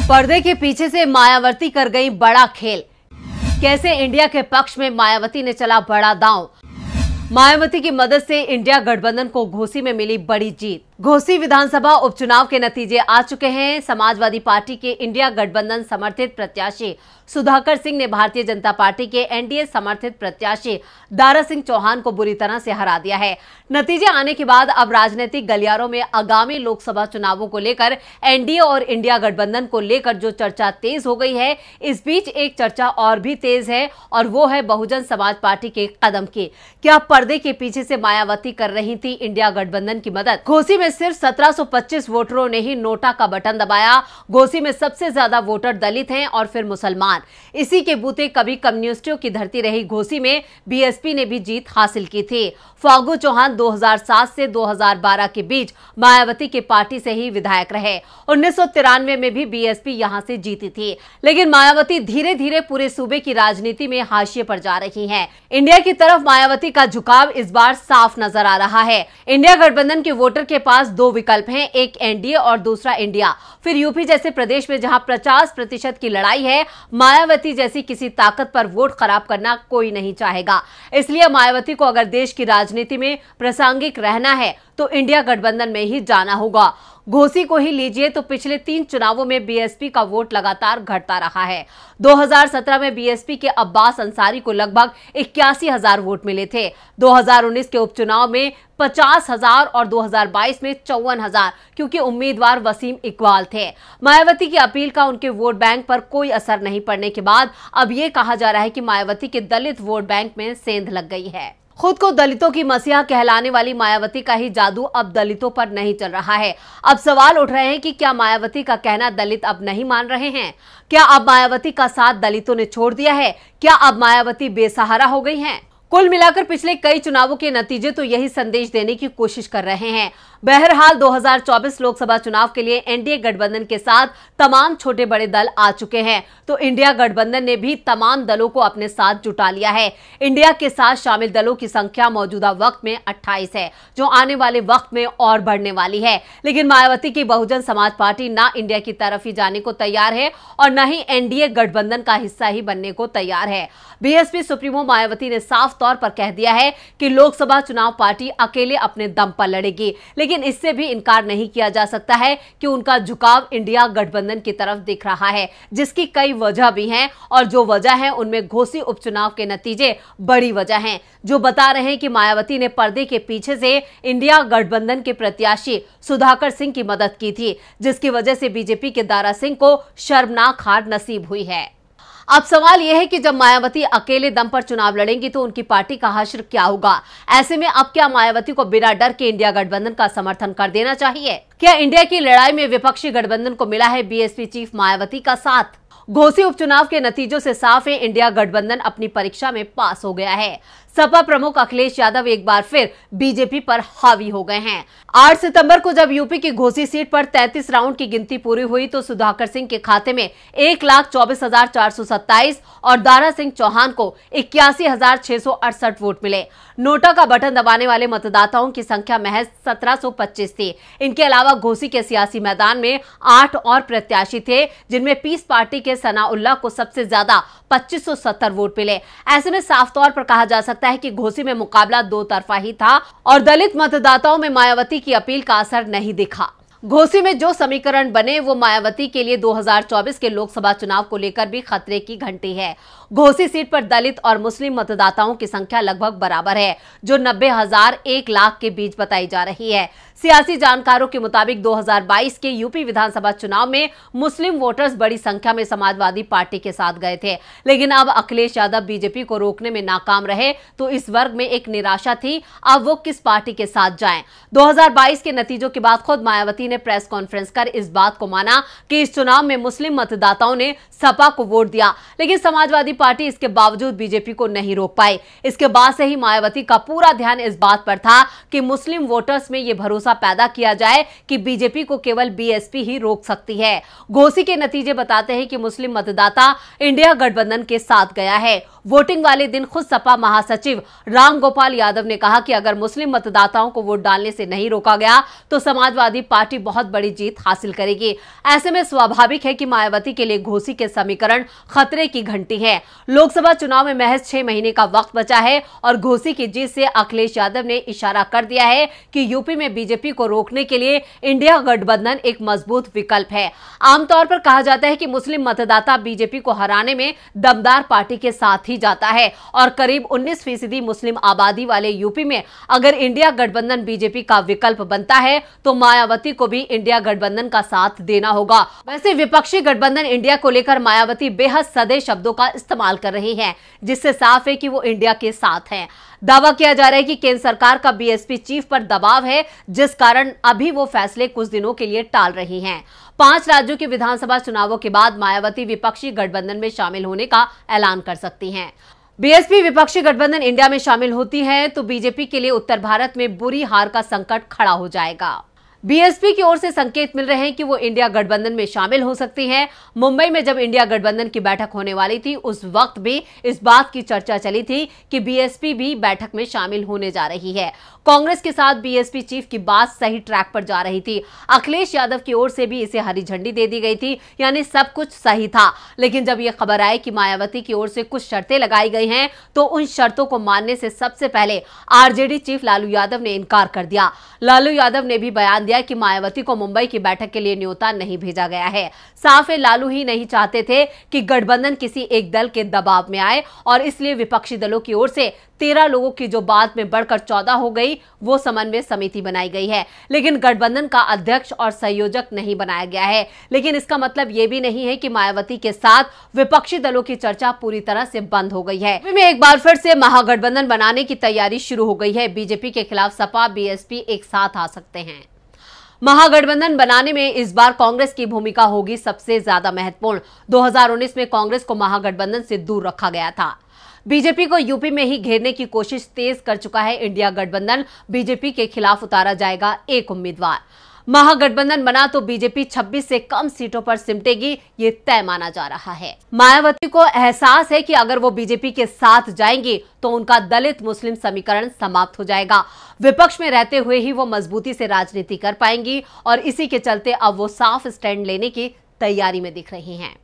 पर्दे के पीछे से मायावती कर गई बड़ा खेल। कैसे इंडिया के पक्ष में मायावती ने चला बड़ा दांव। मायावती की मदद से इंडिया गठबंधन को घोसी में मिली बड़ी जीत। घोसी विधानसभा उपचुनाव के नतीजे आ चुके हैं। समाजवादी पार्टी के इंडिया गठबंधन समर्थित प्रत्याशी सुधाकर सिंह ने भारतीय जनता पार्टी के एनडीए समर्थित प्रत्याशी दारा सिंह चौहान को बुरी तरह से हरा दिया है। नतीजे आने के बाद अब राजनीतिक गलियारों में आगामी लोकसभा चुनावों को लेकर एनडीए और इंडिया गठबंधन को लेकर जो चर्चा तेज हो गई है, इस बीच एक चर्चा और भी तेज है और वो है बहुजन समाज पार्टी के कदम की। क्या पर्दे के पीछे से मायावती कर रही थी इंडिया गठबंधन की मदद? घोसी में सिर्फ 1725 वोटरों ने ही नोटा का बटन दबाया। घोसी में सबसे ज्यादा वोटर दलित हैं और फिर मुसलमान। इसी के बूते कभी कम्युनिस्टों की धरती रही घोसी में बीएसपी ने भी जीत हासिल की थी। फागू चौहान 2007 से 2012 के बीच मायावती की पार्टी से ही विधायक रहे। 1993 में भी बीएसपी यहां से जीती थी, लेकिन मायावती धीरे धीरे पूरे सूबे की राजनीति में हाशिए पर जा रही हैं। इंडिया की तरफ मायावती का झुकाव इस बार साफ नजर आ रहा है। इंडिया गठबंधन के वोटर के पास दो विकल्प हैं, एक एनडीए और दूसरा इंडिया। फिर यूपी जैसे प्रदेश में जहां 50% की लड़ाई है, मायावती जैसी किसी ताकत पर वोट खराब करना कोई नहीं चाहेगा। इसलिए मायावती को अगर देश की राजनीति में प्रासंगिक रहना है तो इंडिया गठबंधन में ही जाना होगा। घोसी को ही लीजिए तो पिछले 3 चुनावों में बीएसपी का वोट लगातार घटता रहा है। 2017 में बीएसपी के अब्बास अंसारी को लगभग 81,000 वोट मिले थे। 2019 के उपचुनाव में 50,000 और 2022 में 54,000, क्योंकि उम्मीदवार वसीम इकबाल थे। मायावती की अपील का उनके वोट बैंक पर कोई असर नहीं पड़ने के बाद अब ये कहा जा रहा है कि मायावती के दलित वोट बैंक में सेंध लग गई है। खुद को दलितों की मसीहा कहलाने वाली मायावती का ही जादू अब दलितों पर नहीं चल रहा है। अब सवाल उठ रहे हैं कि क्या मायावती का कहना दलित अब नहीं मान रहे हैं? क्या अब मायावती का साथ दलितों ने छोड़ दिया है? क्या अब मायावती बेसहारा हो गई हैं? कुल मिलाकर पिछले कई चुनावों के नतीजे तो यही संदेश देने की कोशिश कर रहे हैं। बहरहाल 2024 लोकसभा चुनाव के लिए एनडीए गठबंधन के साथ तमाम छोटे बड़े दल आ चुके हैं, तो इंडिया गठबंधन ने भी तमाम दलों को अपने साथ जुटा लिया है। इंडिया के साथ शामिल दलों की संख्या मौजूदा वक्त में 28 है, जो आने वाले वक्त में और बढ़ने वाली है। लेकिन मायावती की बहुजन समाज पार्टी ना इंडिया की तरफ ही जाने को तैयार है और न ही एनडीए गठबंधन का हिस्सा ही बनने को तैयार है। बीएसपी सुप्रीमो मायावती ने साफ तौर पर कह दिया है कि लोकसभा चुनाव पार्टी अकेले अपने दम पर लड़ेगी, लेकिन इससे भी इनकार नहीं किया जा सकता है कि उनका झुकाव इंडिया गठबंधन की तरफ दिख रहा है, जिसकी कई वजह भी हैं और जो वजह है उनमें घोसी उपचुनाव के नतीजे बड़ी वजह हैं, जो बता रहे हैं कि मायावती ने पर्दे के पीछे से इंडिया गठबंधन के प्रत्याशी सुधाकर सिंह की मदद की थी, जिसकी वजह से बीजेपी के दारा सिंह को शर्मनाक हार नसीब हुई है। अब सवाल यह है कि जब मायावती अकेले दम पर चुनाव लड़ेंगी तो उनकी पार्टी का हश्र क्या होगा? ऐसे में अब क्या मायावती को बिना डर के इंडिया गठबंधन का समर्थन कर देना चाहिए? क्या इंडिया की लड़ाई में विपक्षी गठबंधन को मिला है बीएसपी चीफ मायावती का साथ? घोसी उपचुनाव के नतीजों से साफ है, इंडिया गठबंधन अपनी परीक्षा में पास हो गया है। सपा प्रमुख अखिलेश यादव एक बार फिर बीजेपी पर हावी हो गए हैं। 8 सितंबर को जब यूपी की घोसी सीट पर 33 राउंड की गिनती पूरी हुई तो सुधाकर सिंह के खाते में 1,24,427 और दारा सिंह चौहान को 81,668 वोट मिले। नोटा का बटन दबाने वाले मतदाताओं की संख्या महज 1725 थी। इनके अलावा घोसी के सियासी मैदान में 8 और प्रत्याशी थे, जिनमें पीस पार्टी के सनाउल्लाह को सबसे ज्यादा 2570 वोट मिले। ऐसे में साफ तौर पर कहा जा सकता है कि घोसी में मुकाबला दो तरफा ही था और दलित मतदाताओं में मायावती की अपील का असर नहीं दिखा। घोसी में जो समीकरण बने वो मायावती के लिए 2024 के लोकसभा चुनाव को लेकर भी खतरे की घंटी है। घोसी सीट पर दलित और मुस्लिम मतदाताओं की संख्या लगभग बराबर है, जो 90,000 1 लाख के बीच बताई जा रही है। सियासी जानकारों के मुताबिक 2022 के यूपी विधानसभा चुनाव में मुस्लिम वोटर्स बड़ी संख्या में समाजवादी पार्टी के साथ गए थे, लेकिन अब अखिलेश यादव बीजेपी को रोकने में नाकाम रहे तो इस वर्ग में एक निराशा थी, अब वो किस पार्टी के साथ जाएं। 2022 के नतीजों के बाद खुद मायावती ने प्रेस कॉन्फ्रेंस कर इस बात को माना कि इस चुनाव में मुस्लिम मतदाताओं ने सपा को वोट दिया, लेकिन समाजवादी पार्टी इसके बावजूद बीजेपी को नहीं रोक पाई। इसके बाद से ही मायावती का पूरा ध्यान इस बात पर था कि मुस्लिम वोटर्स में ये भरोसा पैदा किया जाए कि बीजेपी को केवल बीएसपी ही रोक सकती है। घोसी के नतीजे बताते हैं कि मुस्लिम मतदाता इंडिया गठबंधन के साथ गया है। वोटिंग वाले दिन खुद सपा महासचिव रामगोपाल यादव ने कहा कि अगर मुस्लिम मतदाताओं को वोट डालने से नहीं रोका गया तो समाजवादी पार्टी बहुत बड़ी जीत हासिल करेगी। ऐसे में स्वाभाविक है कि मायावती के लिए घोसी के समीकरण खतरे की घंटी है। लोकसभा चुनाव में महज 6 महीने का वक्त बचा है और घोसी की जीत से अखिलेश यादव ने इशारा कर दिया है कि यूपी में बीजेपी को रोकने के लिए इंडिया गठबंधन एक मजबूत विकल्प है। आमतौर पर कहा जाता है कि मुस्लिम मतदाता बीजेपी को हराने में दमदार पार्टी के साथ ही जाता है और करीब 19% मुस्लिम आबादी वाले यूपी में अगर इंडिया गठबंधन बीजेपी का विकल्प बनता है तो मायावती को भी इंडिया गठबंधन का साथ देना होगा। वैसे विपक्षी गठबंधन इंडिया को लेकर मायावती बेहद सधे शब्दों का इस्तेमाल कर रही हैं, जिससे साफ है कि वो इंडिया के साथ हैं। दावा किया जा रहा है कि केंद्र सरकार का बीएसपी चीफ पर दबाव है, जिस कारण अभी वो फैसले कुछ दिनों के लिए टाल रही हैं। 5 राज्यों के विधानसभा चुनावों के बाद मायावती विपक्षी गठबंधन में शामिल होने का ऐलान कर सकती हैं। बीएसपी विपक्षी गठबंधन इंडिया में शामिल होती है तो बीजेपी के लिए उत्तर भारत में बुरी हार का संकट खड़ा हो जाएगा। बीएसपी की ओर से संकेत मिल रहे हैं कि वो इंडिया गठबंधन में शामिल हो सकती हैं। मुंबई में जब इंडिया गठबंधन की बैठक होने वाली थी उस वक्त भी इस बात की चर्चा चली थी कि बीएसपी भी बैठक में शामिल होने जा रही है। कांग्रेस के साथ बीएसपी चीफ की बात सही ट्रैक पर जा रही थी। अखिलेश यादव की ओर से भी इसे हरी झंडी दे दी गई थी, यानी सब कुछ सही था। लेकिन जब यह खबर आई कि मायावती की ओर से कुछ शर्तें लगाई गई हैं तो उन शर्तों को मानने से सबसे पहले आरजेडी चीफ लालू यादव ने इनकार कर दिया। लालू यादव ने भी बयान दिया कि मायावती को मुंबई की बैठक के लिए न्योता नहीं भेजा गया है। साफ है, लालू ही नहीं चाहते थे कि गठबंधन किसी एक दल के दबाव में आए और इसलिए विपक्षी दलों की ओर से 13 लोगों की जो बाद में बढ़कर 14 हो गई, वो समन्वय समिति बनाई गई है। लेकिन गठबंधन का अध्यक्ष और संयोजक नहीं बनाया गया है। लेकिन इसका मतलब ये भी नहीं है कि मायावती के साथ विपक्षी दलों की चर्चा पूरी तरह से बंद हो गई है। में एक बार फिर से महागठबंधन बनाने की तैयारी शुरू हो गई है। बीजेपी के खिलाफ सपा बीएसपी एक साथ आ सकते हैं। महागठबंधन बनाने में इस बार कांग्रेस की भूमिका होगी सबसे ज्यादा महत्वपूर्ण। 2019 में कांग्रेस को महागठबंधन से दूर रखा गया था। बीजेपी को यूपी में ही घेरने की कोशिश तेज कर चुका है इंडिया गठबंधन। बीजेपी के खिलाफ उतारा जाएगा एक उम्मीदवार। महागठबंधन बना तो बीजेपी 26 से कम सीटों पर सिमटेगी, ये तय माना जा रहा है। मायावती को एहसास है कि अगर वो बीजेपी के साथ जाएंगी तो उनका दलित मुस्लिम समीकरण समाप्त हो जाएगा। विपक्ष में रहते हुए ही वो मजबूती से राजनीति कर पाएंगी और इसी के चलते अब वो साफ स्टैंड लेने की तैयारी में दिख रही हैं।